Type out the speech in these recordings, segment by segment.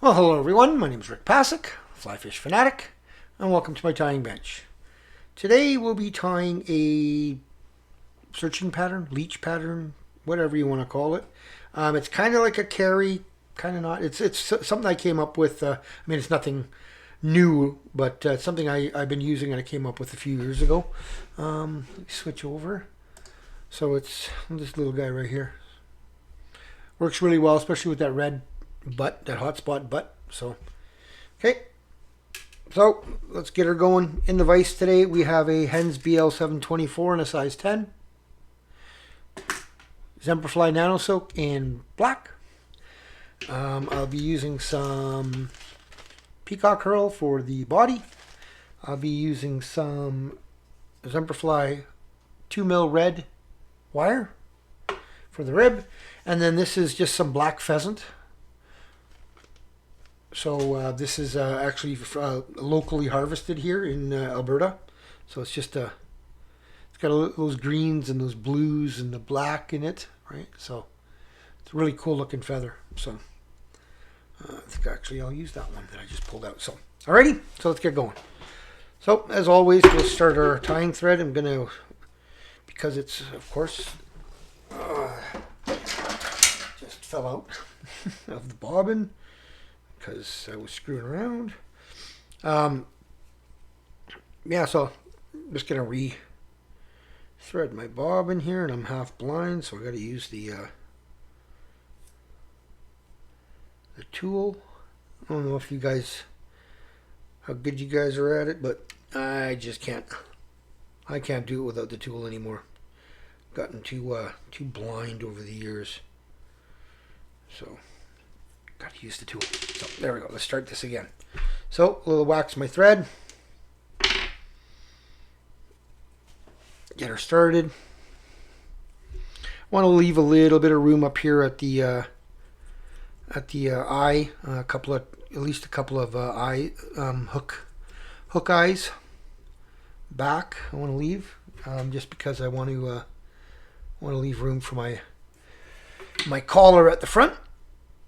Well, hello everyone. My name is Red Passek, FlyFish Fanatic, and welcome to my tying bench. Today we'll be tying a searching pattern, leech pattern, whatever you want to call it. It's kind of like a carry, kind of not. It's something I came up with. I mean, it's nothing new, but it's something I've been using and I came up with a few years ago. Switch over. So it's this little guy right here. Works really well, especially with that red butt, that hotspot butt. So, okay. So let's get her going. In the vise today, we have a Hends BL724 in a size 10. Semperfli Nano Silk in black. I'll be using some Peacock Herl for the body. I'll be using some Semperfli 2mm red wire for the rib. And then this is just some black pheasant. So this is actually locally harvested here in Alberta. So it's just it's got those greens and those blues and the black in it, right? So it's a really cool looking feather. So I think actually I'll use that one that I just pulled out. So alrighty, so let's get going. So as always, we'll start our tying thread. I'm gonna, because it's of course just fell out of the bobbin because I was screwing around. Yeah, so I'm just gonna re-thread my bobbin here, and I'm half blind, so I got to use the tool. I don't know if you guys, how good you guys are at it, but I just can't. I can't do it without the tool anymore. Gotten too blind over the years, so got to use the tool. So there we go. Let's start this again. So a little wax my thread. Get her started. Want to leave a little bit of room up here at the eye, at least a couple of eye hook eyes back. I want to leave just because I want to leave room for my collar at the front.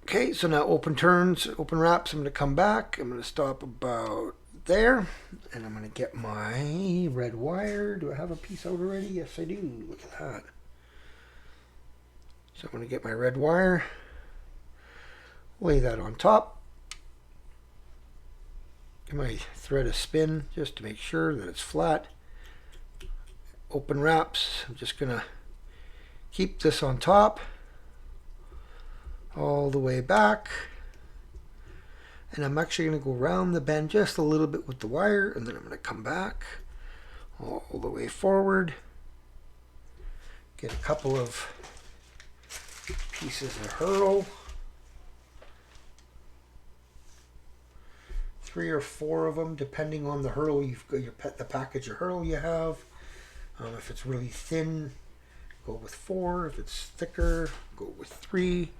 Okay, so now open turns, open wraps. I'm going to come back. I'm going to stop about there, and I'm going to get my red wire. Do I have a piece out already? Yes, I do. Look at that. So I'm going to get my red wire, lay that on top, give my thread a spin just to make sure that it's flat. Open wraps. I'm just going to keep this on top all the way back, and I'm actually going to go around the bend just a little bit with the wire, and then I'm going to come back all the way forward, get a couple of pieces of herl, 3 or 4 of them depending on the herl you've got, the package of herl you have. If it's really thin, go with 4. If it's thicker, go with 3.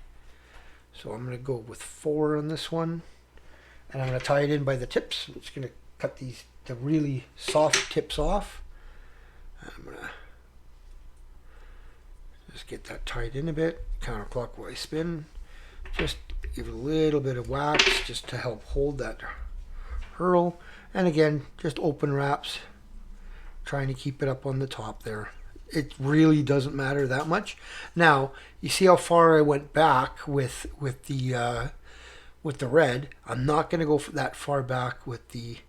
So I'm going to go with 4 on this one, and I'm going to tie it in by the tips. I'm just going to cut the really soft tips off. I'm going to just get that tied in a bit, counterclockwise spin. Just give it a little bit of wax just to help hold that herl. And again, just open wraps, trying to keep it up on the top there. It really doesn't matter that much. Now, you see how far I went back with the red. I'm not going to go that far back with the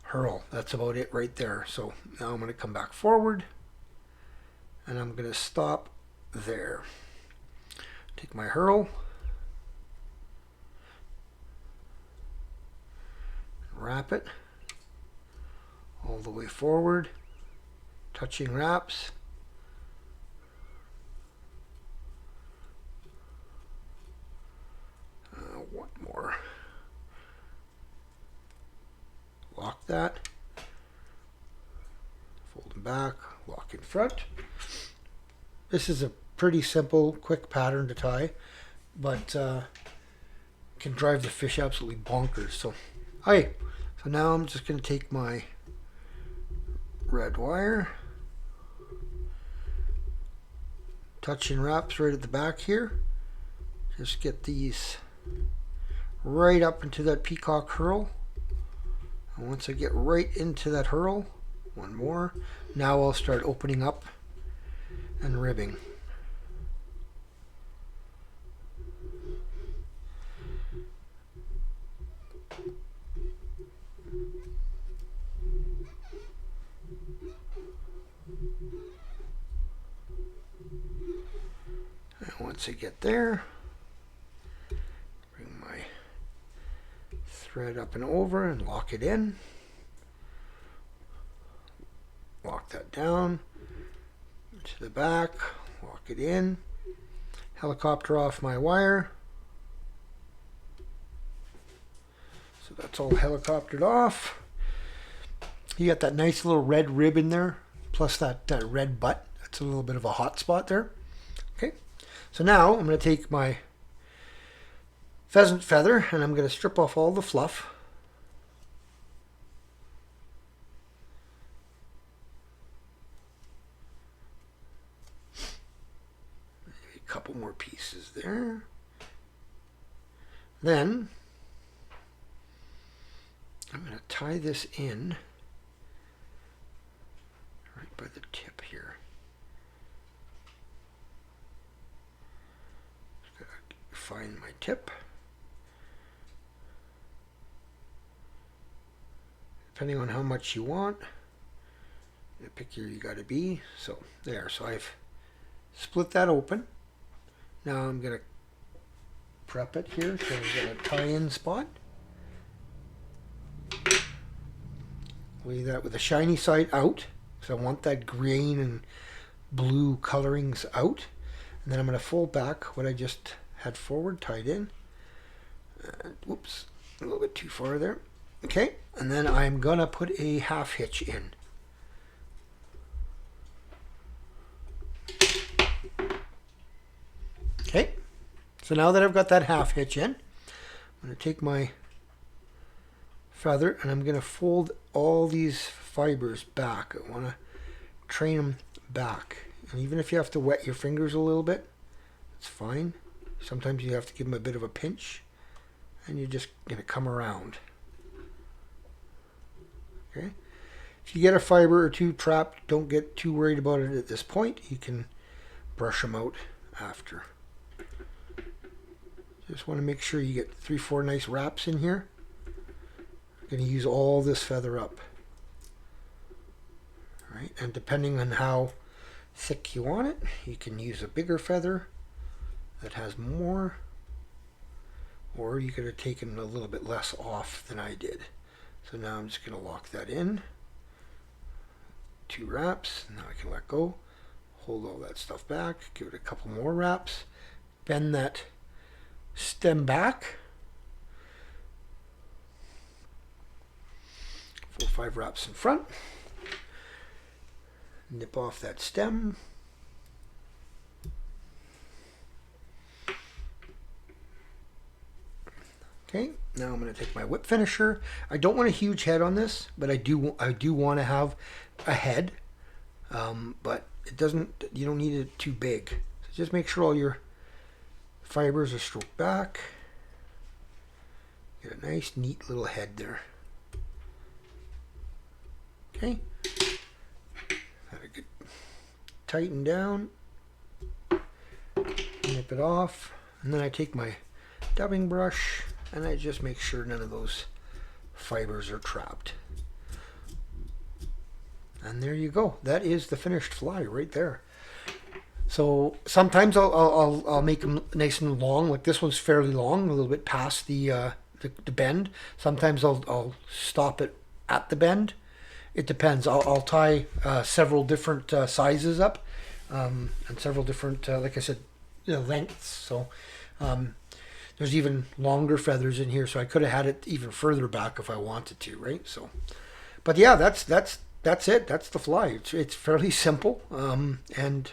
herl. That's about it right there. So now I'm going to come back forward, and I'm going to stop there. Take my herl, wrap it all the way forward, touching wraps. One more. Lock that. Fold them back. Lock in front. This is a pretty simple, quick pattern to tie, but can drive the fish absolutely bonkers. So, okay. So now I'm just going to take my red wire, touch and wraps right at the back here. Just get these right up into that peacock hurl. And once I get right into that hurl, one more, now I'll start opening up and ribbing. And once I get there, bring my thread up and over and lock it in. Lock that down to the back, lock it in, helicopter off my wire. So that's all helicoptered off. You got that nice little red rib in there, plus that red butt. That's a little bit of a hot spot there. Okay, so now I'm going to take my pheasant feather and I'm going to strip off all the fluff. Maybe a couple more pieces there. Then I'm going to tie this in right by the tip here. Just gotta find my tip. Depending on how much you want, the pickier you got to be. So there, so I've split that open. Now I'm going to prep it here so I've got a tie-in spot. Leave that with the shiny side out, because I want that green and blue colorings out. And then I'm going to fold back what I just had forward tied in. Whoops, a little bit too far there. Okay, and then I'm going to put a half hitch in. Okay, so now that I've got that half hitch in, I'm going to take my feather and I'm going to fold all these fibers back. I want to train them back. And even if you have to wet your fingers a little bit, it's fine. Sometimes you have to give them a bit of a pinch and you're just going to come around. Okay. If you get a fiber or two trapped, don't get too worried about it at this point. You can brush them out after. Just want to make sure you get 3-4 nice wraps in here. I'm going to use all this feather up. Right, and depending on how thick you want it, you can use a bigger feather that has more, or you could have taken a little bit less off than I did. So now I'm just going to lock that in. 2 wraps. Now I can let go. Hold all that stuff back. Give it a couple more wraps. Bend that stem back. 4 or 5 wraps in front. Nip off that stem. Okay, now I'm going to take my whip finisher. I don't want a huge head on this, but I do want to have a head. But it doesn't. You don't need it too big. So just make sure all your fibers are stroked back. Get a nice, neat little head there. Okay. Got to get tighten down. Nip it off, and then I take my dubbing brush. And I just make sure none of those fibers are trapped. And there you go. That is the finished fly right there. So sometimes I'll make them nice and long. Like this one's fairly long, a little bit past the bend. Sometimes I'll stop it at the bend. It depends. I'll tie several different sizes up and several different, like I said, lengths. So. There's even longer feathers in here, so I could have had it even further back if I wanted to, right? So, but yeah, that's it. That's the fly. It's fairly simple. And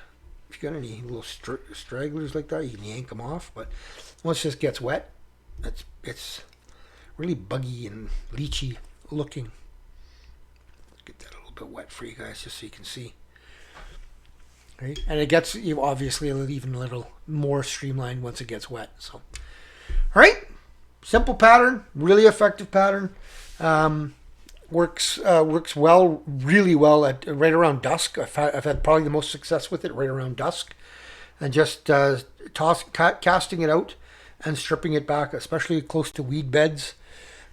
if you got any little stragglers like that, you can yank them off. But once this gets wet, it's really buggy and leechy looking. Get that a little bit wet for you guys, just so you can see. Right? And it gets obviously even a little more streamlined once it gets wet. So. All right, Simple pattern, really effective pattern. Works well, really well at right around dusk. I've had probably the most success with it right around dusk, and just casting it out and stripping it back, especially close to weed beds.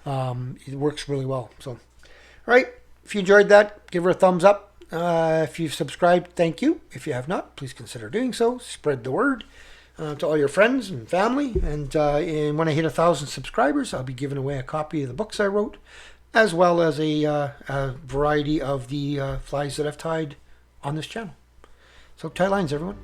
It works really well. So, all right, if you enjoyed that, give her a thumbs up. If you've subscribed, thank you. If you have not, please consider doing so. Spread the word to all your friends and family. And when I hit 1,000 subscribers, I'll be giving away a copy of the books I wrote, as well as a variety of the flies that I've tied on this channel. So tie lines, everyone.